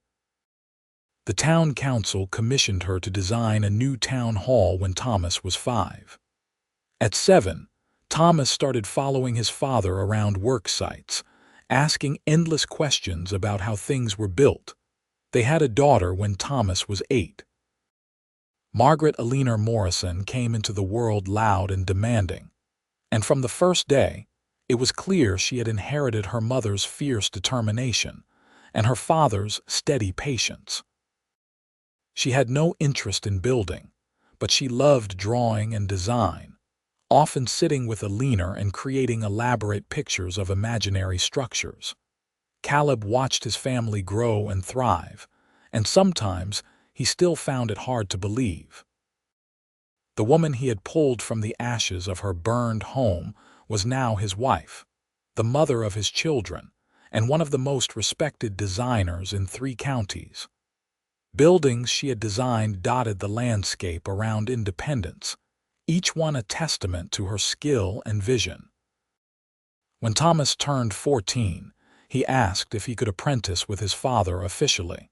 The town council commissioned her to design a new town hall when Thomas was 5. At 7, Thomas started following his father around work sites, asking endless questions about how things were built. They had a daughter when Thomas was 8. Margaret Eleanor Morrison came into the world loud and demanding, and from the first day, it was clear she had inherited her mother's fierce determination and her father's steady patience. She had no interest in building, but she loved drawing and design, often sitting with Eleanor and creating elaborate pictures of imaginary structures. Caleb watched his family grow and thrive, and sometimes he still found it hard to believe. The woman he had pulled from the ashes of her burned home was now his wife, the mother of his children, and one of the most respected designers in 3 counties. Buildings she had designed dotted the landscape around Independence, each one a testament to her skill and vision. When Thomas turned 14, he asked if he could apprentice with his father officially.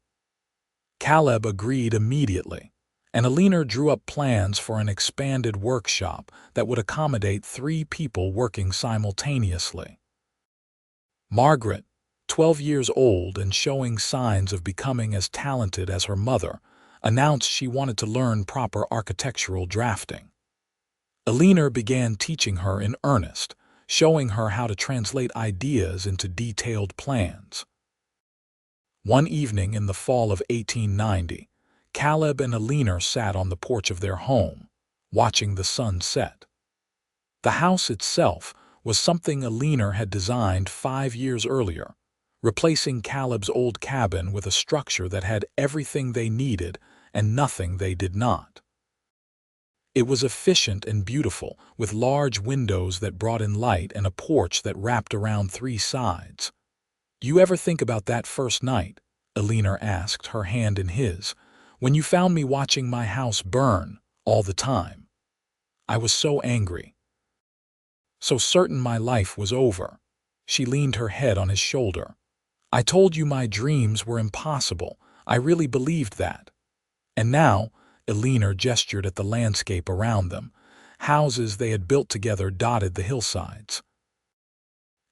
Caleb agreed immediately, and Eleanor drew up plans for an expanded workshop that would accommodate 3 people working simultaneously. Margaret, 12 years old and showing signs of becoming as talented as her mother, announced she wanted to learn proper architectural drafting. Eleanor began teaching her in earnest, showing her how to translate ideas into detailed plans. One evening in the fall of 1890, Caleb and Eleanor sat on the porch of their home, watching the sun set. The house itself was something Eleanor had designed 5 years earlier, replacing Caleb's old cabin with a structure that had everything they needed and nothing they did not. It was efficient and beautiful, with large windows that brought in light and a porch that wrapped around 3 sides. "Do you ever think about that first night?" Eleanor asked, her hand in his, "when you found me watching my house burn all the time? I was so angry, so certain my life was over." She leaned her head on his shoulder. "I told you my dreams were impossible. I really believed that. And now," Eleanor gestured at the landscape around them. Houses they had built together dotted the hillsides.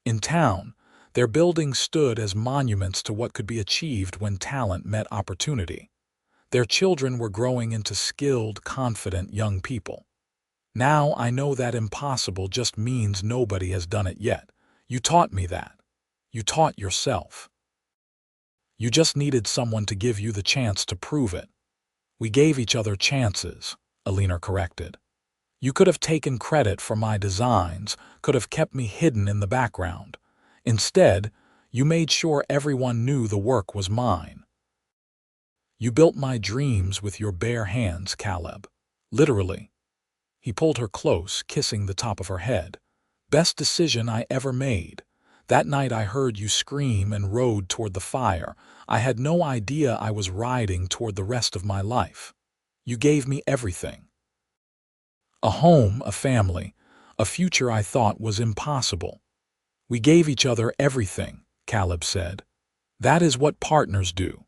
In town, their buildings stood as monuments to what could be achieved when talent met opportunity. Their children were growing into skilled, confident young people. "Now I know that impossible just means nobody has done it yet. You taught me that. You taught yourself. You just needed someone to give you the chance to prove it." "We gave each other chances," Eleanor corrected. "You could have taken credit for my designs, could have kept me hidden in the background. Instead, You made sure everyone knew the work was mine. You built my dreams with your bare hands, Caleb. Literally. He pulled her close, kissing the top of her head. Best decision I ever made. That night I heard you scream and rode toward the fire. I had no idea I was riding toward the rest of my life. You gave me everything. A home, a family, a future I thought was impossible. We gave each other everything, Caleb said. That is what partners do.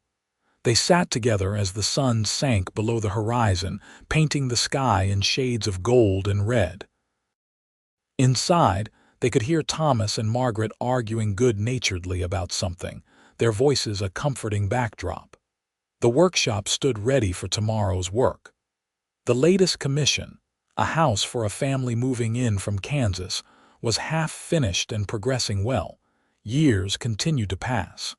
They sat together as the sun sank below the horizon, painting the sky in shades of gold and red. Inside, they could hear Thomas and Margaret arguing good-naturedly about something, their voices a comforting backdrop. The workshop stood ready for tomorrow's work. The latest commission, a house for a family moving in from Kansas, was half-finished and progressing well. Years continued to pass.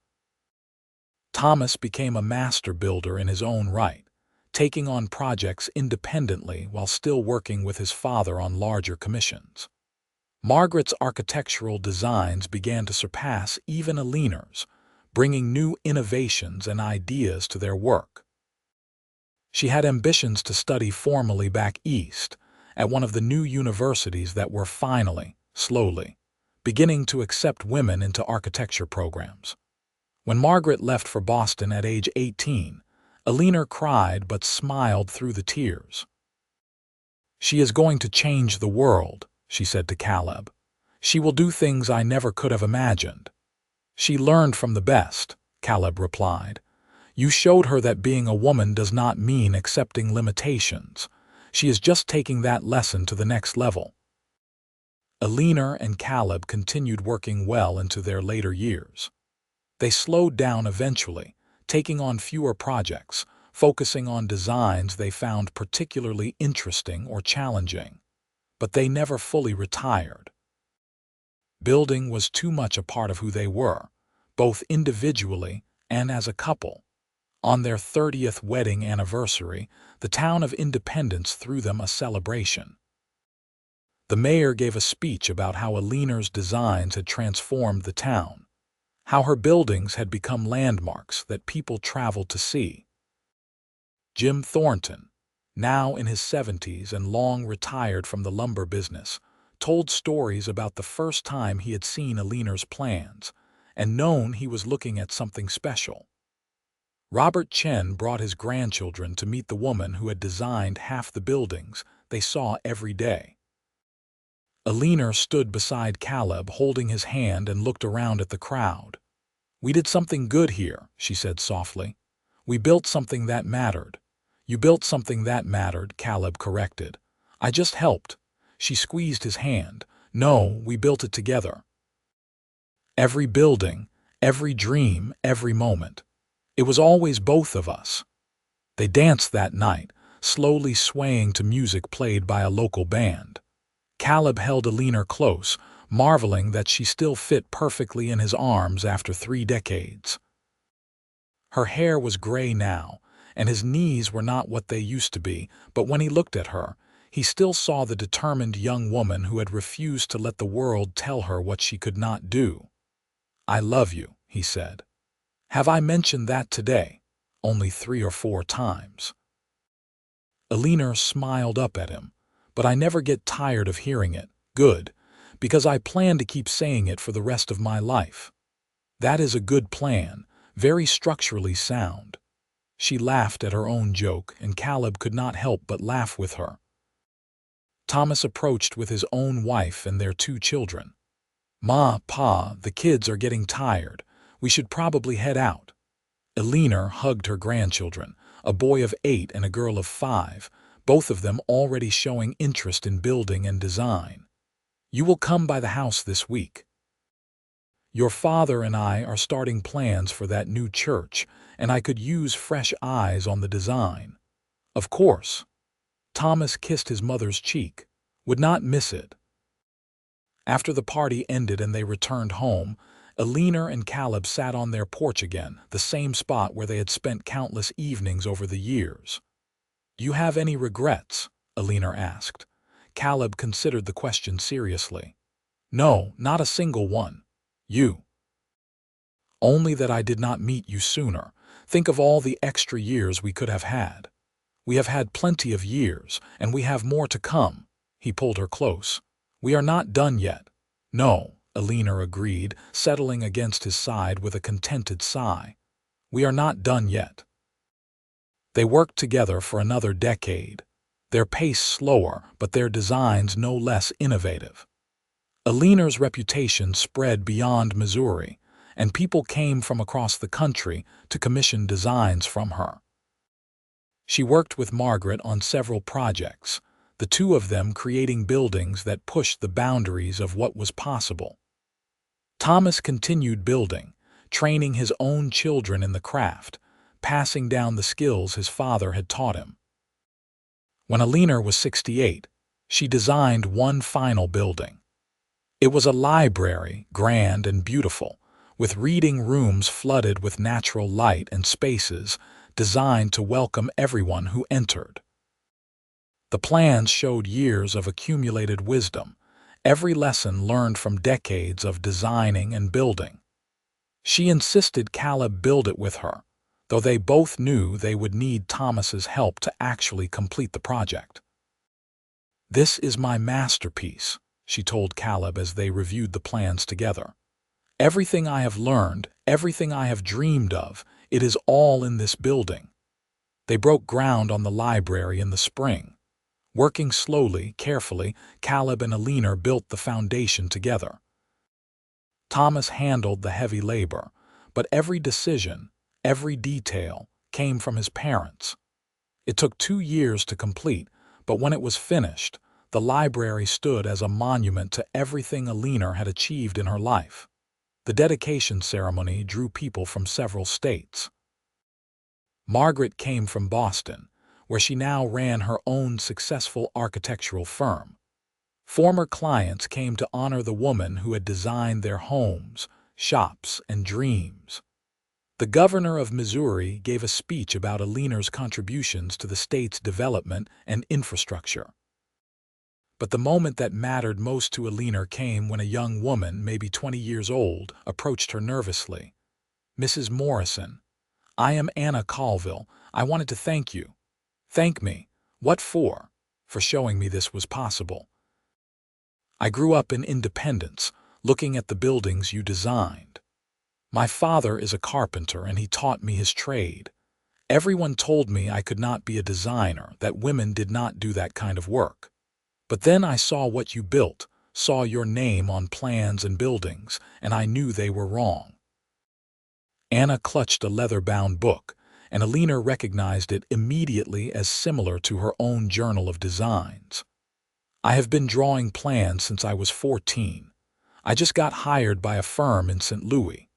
Thomas became a master builder in his own right, taking on projects independently while still working with his father on larger commissions. Margaret's architectural designs began to surpass even Eleanor's, bringing new innovations and ideas to their work. She had ambitions to study formally back east, at one of the new universities that were finally, slowly, beginning to accept women into architecture programs. When Margaret left for Boston at age 18, Eleanor cried but smiled through the tears. "She is going to change the world," she said to Caleb. "She will do things I never could have imagined." "She learned from the best," Caleb replied. "You showed her that being a woman does not mean accepting limitations. She is just taking that lesson to the next level." Eleanor and Caleb continued working well into their later years. They slowed down eventually, taking on fewer projects, focusing on designs they found particularly interesting or challenging. But they never fully retired. Building was too much a part of who they were, both individually and as a couple. On their 30th wedding anniversary, the town of Independence threw them a celebration. The mayor gave a speech about how Eleanor's designs had transformed the town, how her buildings had become landmarks that people traveled to see. Jim Thornton, now in his 70s and long retired from the lumber business, told stories about the first time he had seen Eleanor's plans and known he was looking at something special. Robert Chen brought his grandchildren to meet the woman who had designed half the buildings they saw every day. Eleanor stood beside Caleb, holding his hand, and looked around at the crowd. "We did something good here," she said softly. "We built something that mattered." "You built something that mattered," Caleb corrected. "I just helped." She squeezed his hand. "No, we built it together." Every building, every dream, every moment. It was always both of us. They danced that night, slowly swaying to music played by a local band. Caleb held Eleanor close, marveling that she still fit perfectly in his arms after 3 decades. Her hair was gray now, and his knees were not what they used to be, but when he looked at her, he still saw the determined young woman who had refused to let the world tell her what she could not do. "I love you," he said. "Have I mentioned that today?" "Only 3 or 4 times." Eleanor smiled up at him. "But I never get tired of hearing it." "Good, because I plan to keep saying it for the rest of my life." "That is a good plan, very structurally sound." She laughed at her own joke, and Caleb could not help but laugh with her. Thomas approached with his own wife and their 2 children. "Ma, Pa, the kids are getting tired. We should probably head out." Eleanor hugged her grandchildren, a boy of 8 and a girl of 5, both of them already showing interest in building and design. "You will come by the house this week. Your father and I are starting plans for that new church, and I could use fresh eyes on the design." "Of course." Thomas kissed his mother's cheek. "Would not miss it." After the party ended and they returned home, Eleanor and Caleb sat on their porch again, the same spot where they had spent countless evenings over the years. "Do you have any regrets?" Eleanor asked. Caleb considered the question seriously. "No, not a single one." "You?" Only that I did not meet you sooner. Think of all the extra years we could have had. We have had plenty of years, and we have more to come." He pulled her close. "We are not done yet." "No," Eleanor agreed, settling against his side with a contented sigh. "We are not done yet." They worked together for another decade, their pace slower, but their designs no less innovative. Eleanor's reputation spread beyond Missouri, and people came from across the country to commission designs from her. She worked with Margaret on several projects, the two of them creating buildings that pushed the boundaries of what was possible. Thomas continued building, training his own children in the craft, passing down the skills his father had taught him. When Eleanor was 68, she designed one final building. It was a library, grand and beautiful, with reading rooms flooded with natural light and spaces designed to welcome everyone who entered. The plans showed years of accumulated wisdom, every lesson learned from decades of designing and building. She insisted Caleb build it with her, though they both knew they would need Thomas's help to actually complete the project. "This is my masterpiece," she told Caleb as they reviewed the plans together. "Everything I have learned, everything I have dreamed of, it is all in this building." They broke ground on the library in the spring. Working slowly, carefully, Caleb and Eleanor built the foundation together. Thomas handled the heavy labor, but every decision, every detail, came from his parents. It took 2 years to complete, but when it was finished, the library stood as a monument to everything Eleanor had achieved in her life. The dedication ceremony drew people from several states. Margaret came from Boston, where she now ran her own successful architectural firm. Former clients came to honor the woman who had designed their homes, shops, and dreams. The governor of Missouri gave a speech about Eleanor's contributions to the state's development and infrastructure. But the moment that mattered most to Eleanor came when a young woman, maybe 20 years old, approached her nervously. "Mrs. Morrison, I am Anna Colville. I wanted to thank you." "Thank me? What for?" "For showing me this was possible. I grew up in Independence, looking at the buildings you designed. My father is a carpenter and he taught me his trade. Everyone told me I could not be a designer, that women did not do that kind of work. But then I saw what you built, saw your name on plans and buildings, and I knew they were wrong." Anna clutched a leather-bound book, and Eleanor recognized it immediately as similar to her own journal of designs. "I have been drawing plans since I was 14. I just got hired by a firm in St. Louis.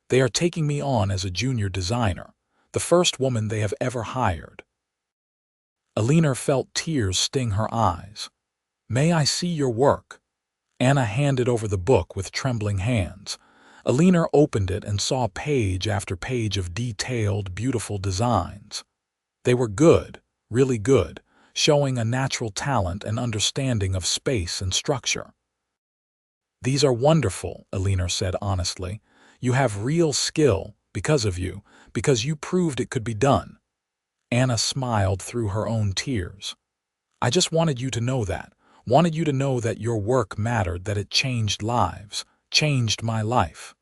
They are taking me on as a junior designer, the first woman they have ever hired." Eleanor felt tears sting her eyes. "May I see your work?" Anna handed over the book with trembling hands. Eleanor opened it and saw page after page of detailed, beautiful designs. They were good, really good, showing a natural talent and understanding of space and structure. "These are wonderful," Eleanor said honestly. "You have real skill, because of you, because you proved it could be done." Anna smiled through her own tears. "I just wanted you to know that. Wanted you to know that your work mattered, that it changed lives, changed my life."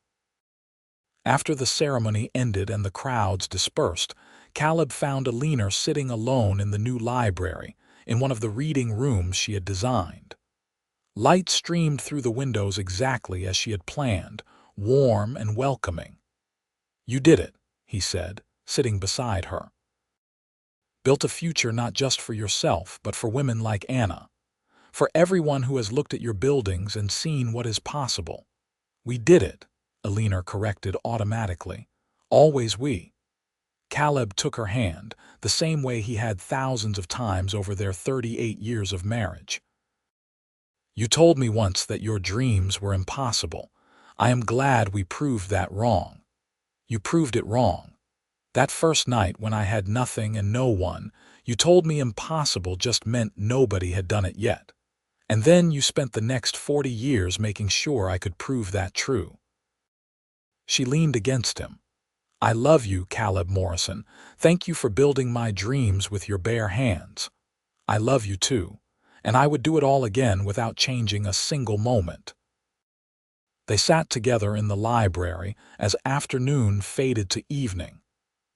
After the ceremony ended and the crowds dispersed, Caleb found Eleanor sitting alone in the new library, in one of the reading rooms she had designed. Light streamed through the windows exactly as she had planned, warm and welcoming. "You did it," he said, sitting beside her. "Built a future not just for yourself, but for women like Anna. For everyone who has looked at your buildings and seen what is possible." "We did it," Eleanor corrected automatically. "Always we." Caleb took her hand, the same way he had thousands of times over their 38 years of marriage. "You told me once that your dreams were impossible. I am glad we proved that wrong." "You proved it wrong. That first night when I had nothing and no one, you told me impossible just meant nobody had done it yet. And then you spent the next 40 years making sure I could prove that true." She leaned against him. "I love you, Caleb Morrison. Thank you for building my dreams with your bare hands. I love you too, and I would do it all again without changing a single moment." They sat together in the library as afternoon faded to evening,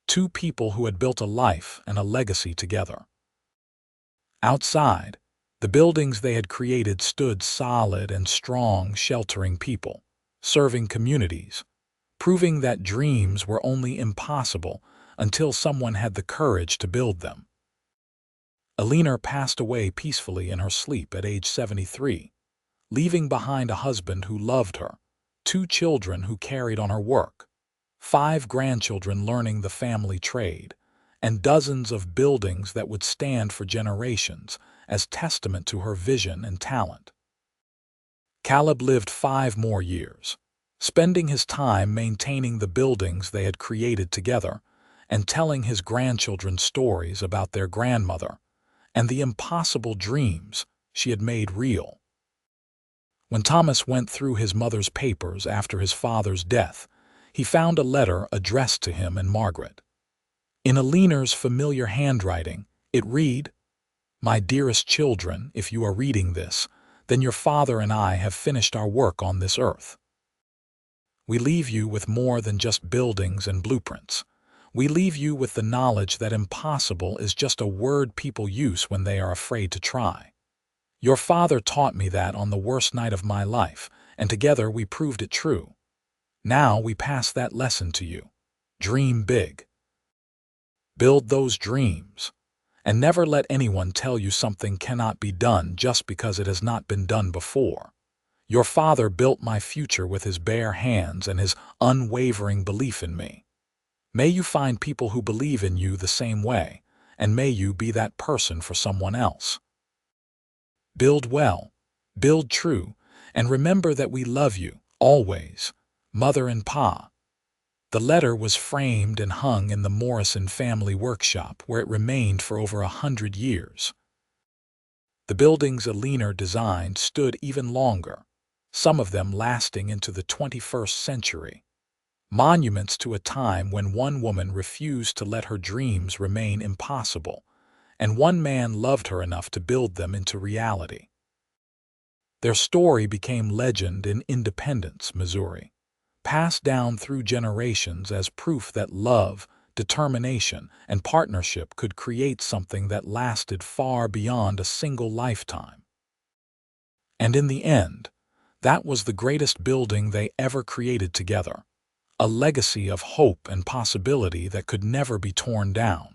two people who had built a life and a legacy together. Outside, the buildings they had created stood solid and strong, sheltering people, serving communities, proving that dreams were only impossible until someone had the courage to build them. Eleanor passed away peacefully in her sleep at age 73, leaving behind a husband who loved her, 2 children who carried on her work, 5 grandchildren learning the family trade, and dozens of buildings that would stand for generations as testament to her vision and talent. Caleb lived 5 more years, spending his time maintaining the buildings they had created together and telling his grandchildren stories about their grandmother and the impossible dreams she had made real. When Thomas went through his mother's papers after his father's death, he found a letter addressed to him and Margaret. In Eleanor's familiar handwriting, it read, "My dearest children, if you are reading this, then your father and I have finished our work on this earth. We leave you with more than just buildings and blueprints. We leave you with the knowledge that impossible is just a word people use when they are afraid to try. Your father taught me that on the worst night of my life, and together we proved it true. Now we pass that lesson to you. Dream big. Build those dreams. And never let anyone tell you something cannot be done just because it has not been done before. Your father built my future with his bare hands and his unwavering belief in me. May you find people who believe in you the same way, and may you be that person for someone else. Build well, build true, and remember that we love you, always, Mother and Pa." The letter was framed and hung in the Morrison family workshop, where it remained for over 100 years. The buildings Eleanor designed stood even longer, some of them lasting into the 21st century. Monuments to a time when one woman refused to let her dreams remain impossible, and one man loved her enough to build them into reality. Their story became legend in Independence, Missouri, passed down through generations as proof that love, determination, and partnership could create something that lasted far beyond a single lifetime. And in the end, that was the greatest building they ever created together, a legacy of hope and possibility that could never be torn down.